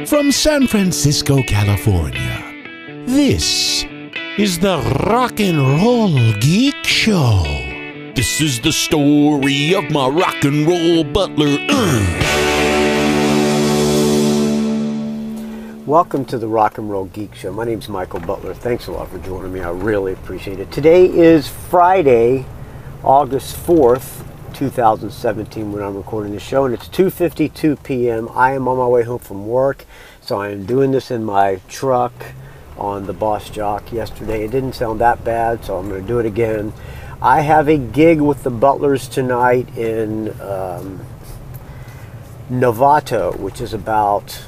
from San Francisco, California. This is the Rock and Roll Geek Show. This is the story of my rock and roll butler. Welcome to the Rock and Roll Geek Show. My name's Michael Butler. Thanks a lot for joining me. I really appreciate it. Today is Friday, August 4th, 2017 when I'm recording this show, and it's 2:52 p.m. I am on my way home from work, so I am doing this in my truck on the Boss Jock. Yesterday it didn't sound that bad, so I'm going to do it again. I have a gig with the Butlers tonight in Novato, which is about,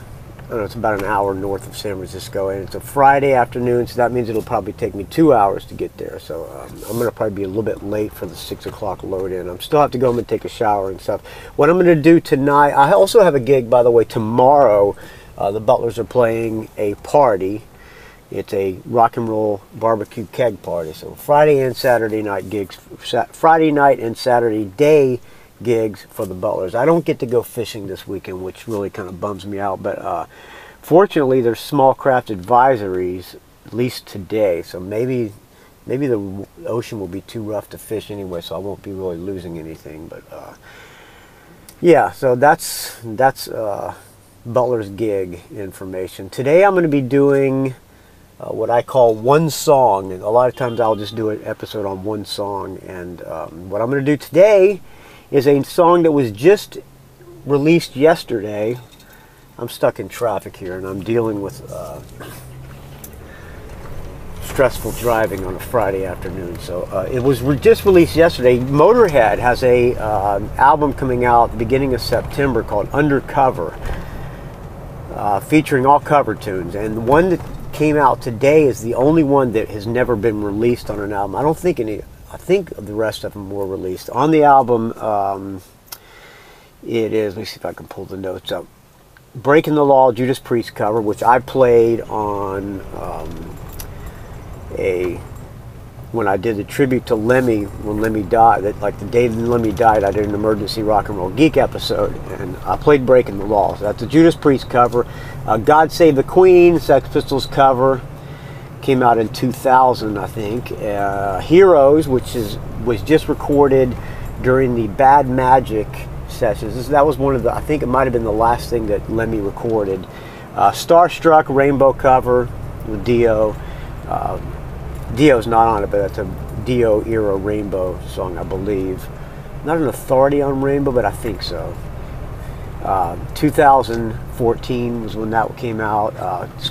I don't know, it's about an hour north of San Francisco, and it's a Friday afternoon, so that means it'll probably take me 2 hours to get there. So I'm going to probably be a little bit late for the 6 o'clock load in. I'm still have to go home and take a shower and stuff. What I'm going to do tonight, I also have a gig, by the way, tomorrow. The Butlers are playing a party. It's a rock and roll barbecue keg party. So Friday and Saturday night gigs, Friday night and Saturday day gigs for the Butlers. I don't get to go fishing this weekend, which really kind of bums me out, but fortunately there's small craft advisories, at least today, so maybe the ocean will be too rough to fish anyway, so I won't be really losing anything. But yeah, so that's Butler's gig information. Today I'm going to be doing what I call one song, and a lot of times I'll just do an episode on one song, and what I'm going to do today is a song that was just released yesterday. I'm stuck in traffic here, and I'm dealing with stressful driving on a Friday afternoon. So it was just released yesterday. Motorhead has a album coming out beginning of September called Undercover, featuring all cover tunes. And the one that came out today is the only one that has never been released on an album. I don't think any. I think the rest of them were released. On the album, it is, let me see if I can pull the notes up. Breaking the Law, Judas Priest cover, which I played on when I did the tribute to Lemmy, when Lemmy died, like the day that Lemmy died, I did an emergency Rock and Roll Geek episode, and I played Breaking the Law. So that's a Judas Priest cover. God Save the Queen, Sex Pistols cover. Came out in 2000, I think. Heroes, which was just recorded during the Bad Magic sessions. That was one of the, I think it might have been the last thing that Lemmy recorded. Starstruck, Rainbow cover with Dio. Dio's not on it, but that's a Dio era Rainbow song, I believe. Not an authority on Rainbow, but I think so. 2014 was when that came out.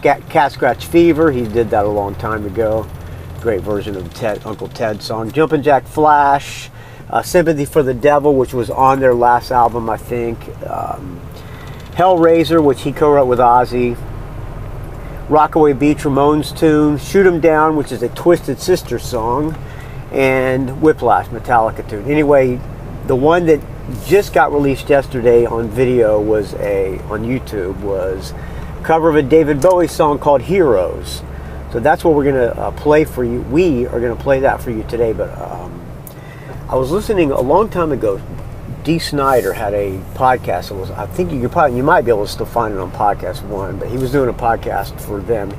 Cat Scratch Fever, he did that a long time ago. Great version of the Uncle Ted song. Jumpin' Jack Flash, Sympathy for the Devil, which was on their last album, I think. Hellraiser, which he co-wrote with Ozzy. Rockaway Beach, Ramones tune. Shoot 'Em Down, which is a Twisted Sister song. And Whiplash, Metallica tune. Anyway, the one that just got released yesterday on video on YouTube was a cover of a David Bowie song called Heroes. So that's what we're going to play for you. We are going to play that for you today. But I was listening a long time ago. Dee Snider had a podcast. It was, I think you might be able to still find it on Podcast One, but he was doing a podcast for them.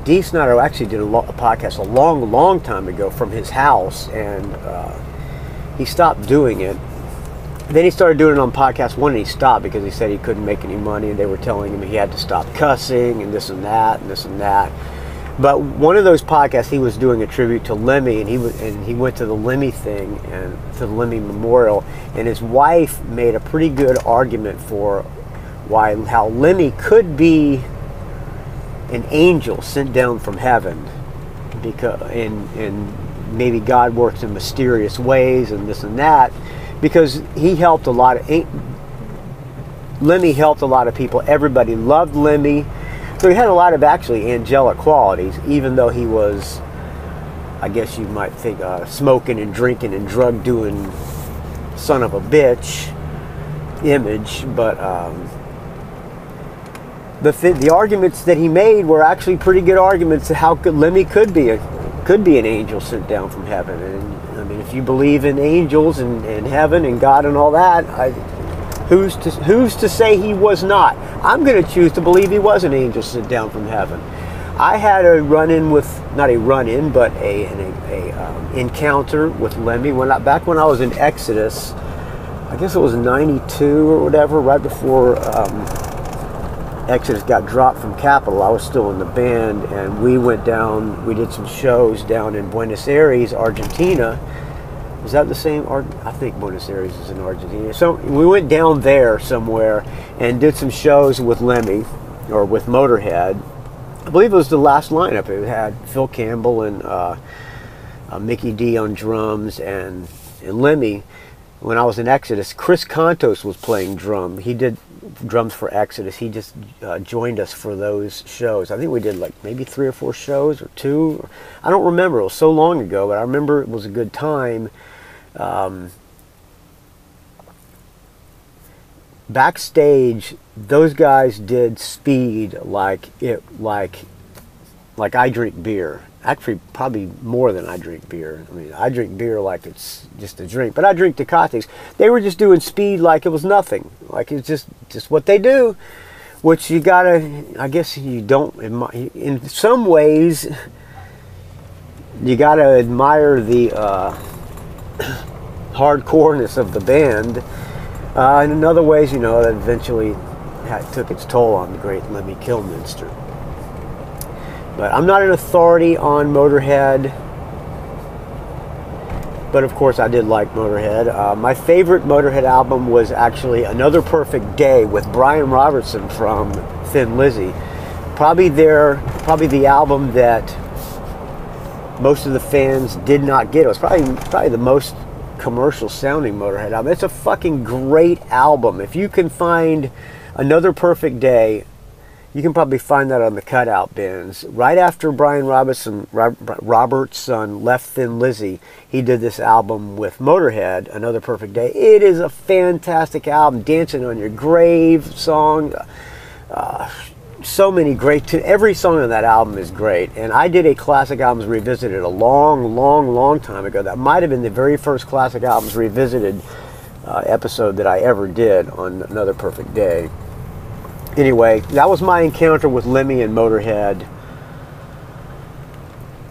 Dee Snider actually did a podcast a long time ago from his house, and he stopped doing it. Then he started doing it on Podcast One, and he stopped because he said he couldn't make any money, and they were telling him he had to stop cussing and this and that and this and that. But one of those podcasts, he was doing a tribute to Lemmy, and he went to the Lemmy thing and to the Lemmy Memorial, and his wife made a pretty good argument for how Lemmy could be an angel sent down from heaven, because and maybe God works in mysterious ways and this and that, because he helped Lemmy helped a lot of people. Everybody loved Lemmy. So he had a lot of actually angelic qualities, even though he was, I guess you might think, smoking and drinking and drug doing son of a bitch image. But the arguments that he made were actually pretty good arguments of how Lemmy could be an angel sent down from heaven. And I mean, if you believe in angels and heaven and God and all that, Who's to say he was not? I'm going to choose to believe he was an angel sent down from heaven. I had a run-in with, not a run-in, but an encounter with Lemmy back when I was in Exodus. I guess it was 92 or whatever, right before Exodus got dropped from Capitol. I was still in the band, and we went down, we did some shows down in Buenos Aires, Argentina. Is that the same? I think Buenos Aires is in Argentina. So we went down there somewhere and did some shows with Lemmy, or with Motorhead. I believe it was the last lineup. It had Phil Campbell and Mickey D on drums and Lemmy. When I was in Exodus, Chris Contos was playing drum. He did drums for Exodus. He just joined us for those shows. I think we did like maybe 3 or 4 shows or 2. I don't remember. It was so long ago, but I remember it was a good time. Backstage, those guys did speed like I drink beer. Actually, probably more than I drink beer. I mean, I drink beer like it's just a drink, but I drink Tecates. They were just doing speed like it was nothing. Like it's just what they do, which you gotta, I guess you don't, in some ways, you gotta admire the hardcoreness of the band. And in other ways, you know, that eventually took its toll on the great Lemmy Kilminster. But I'm not an authority on Motorhead. But of course, I did like Motorhead. My favorite Motorhead album was actually Another Perfect Day with Brian Robertson from Thin Lizzy. Probably the album that most of the fans did not get. It was probably the most commercial sounding Motorhead album. It's a fucking great album. If you can find Another Perfect Day, you can probably find that on the cutout bins. Right after Brian Robertson left Thin Lizzy, he did this album with Motorhead, Another Perfect Day. It is a fantastic album. Dancing on Your Grave song. So many great every song on that album is great. And I did a Classic Albums Revisited a long time ago. That might have been the very first Classic Albums Revisited episode that I ever did on Another Perfect Day. Anyway, that was my encounter with Lemmy and Motorhead.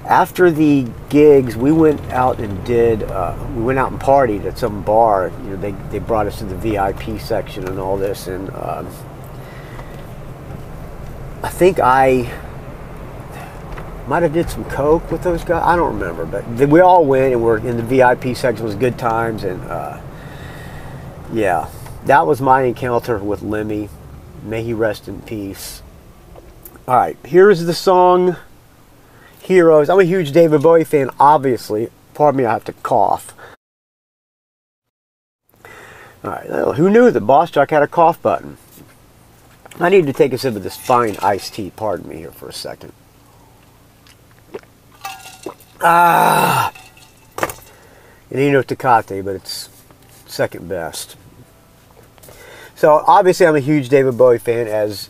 After the gigs, we went out and partied at some bar. You know, they brought us to the VIP section and all this, and I think I might have did some coke with those guys. I don't remember, but we all went and were in the VIP section. It was good times, and yeah, that was my encounter with Lemmy. May he rest in peace. All right, here's the song Heroes. I'm a huge David Bowie fan, obviously. Pardon me, I have to cough. All right, who knew that Boss Jock had a cough button? I need to take a sip of this fine iced tea. Pardon me here for a second. It ain't no Tecate, but it's second best. So obviously I'm a huge David Bowie fan, as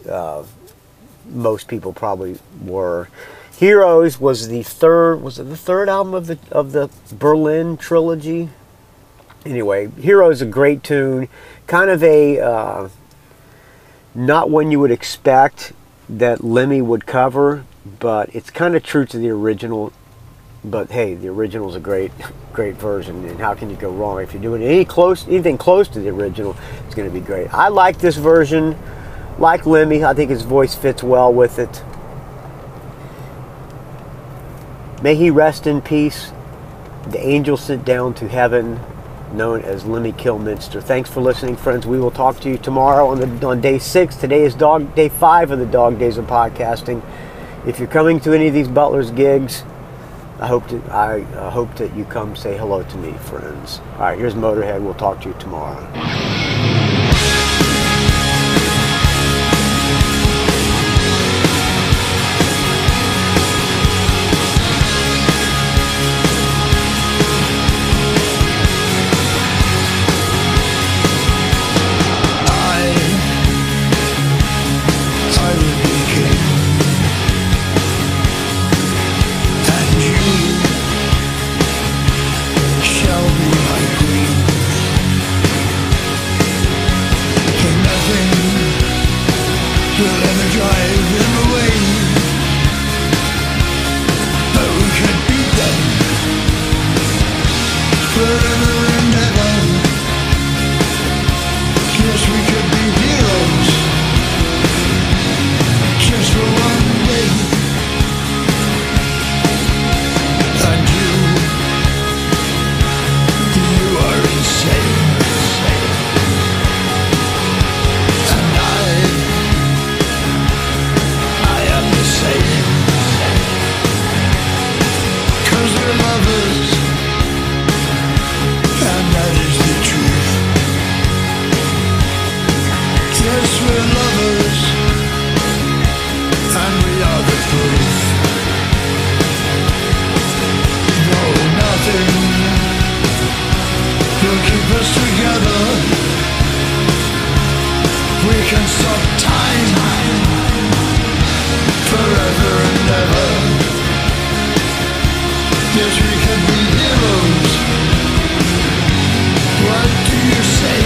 most people probably were. Heroes was the third album of the Berlin trilogy? Anyway, Heroes is a great tune. Kind of a not one you would expect that Lemmy would cover, but it's kind of true to the original. But hey, the original is a great version, and how can you go wrong? If you're doing anything close to the original, it's going to be great. I like this version. Like Lemmy, I think his voice fits well with it. May he rest in peace. The angel sent down to heaven, known as Lemmy Kilminster. Thanks for listening, friends. We will talk to you tomorrow on day 6. Today is day 5 of the dog days of podcasting. If you're coming to any of these Butler's gigs, I hope that you come say hello to me, friends. All right, here's Motorhead. We'll talk to you tomorrow. drive them away, but we could beat them forever and ever. Yes, we could be heroes just for one day. And you are insane. And I am the same. 'Cause we're lovers, and that is the truth. Yes, we're lovers, and we are the proof. No, nothing will keep us together. We can stop time forever and ever. Yes, we can be heroes. What do you say?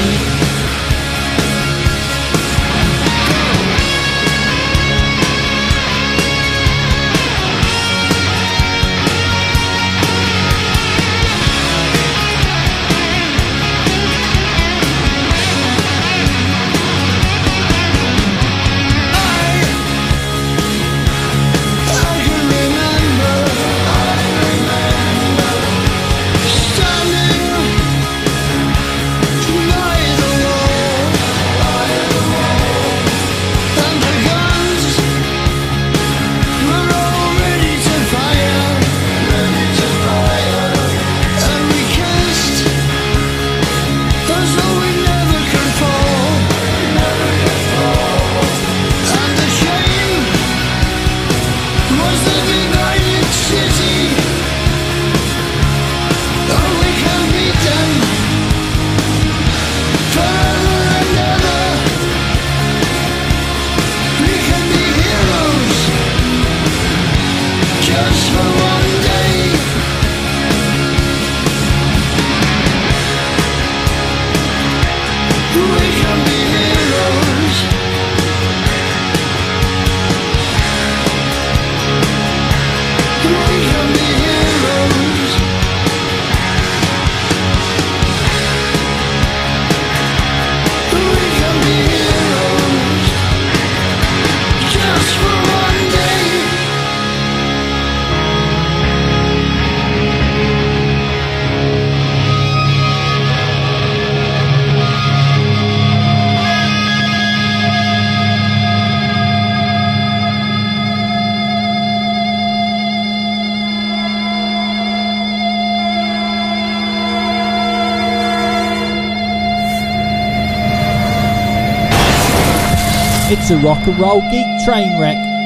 It's a rock and roll geek train wreck.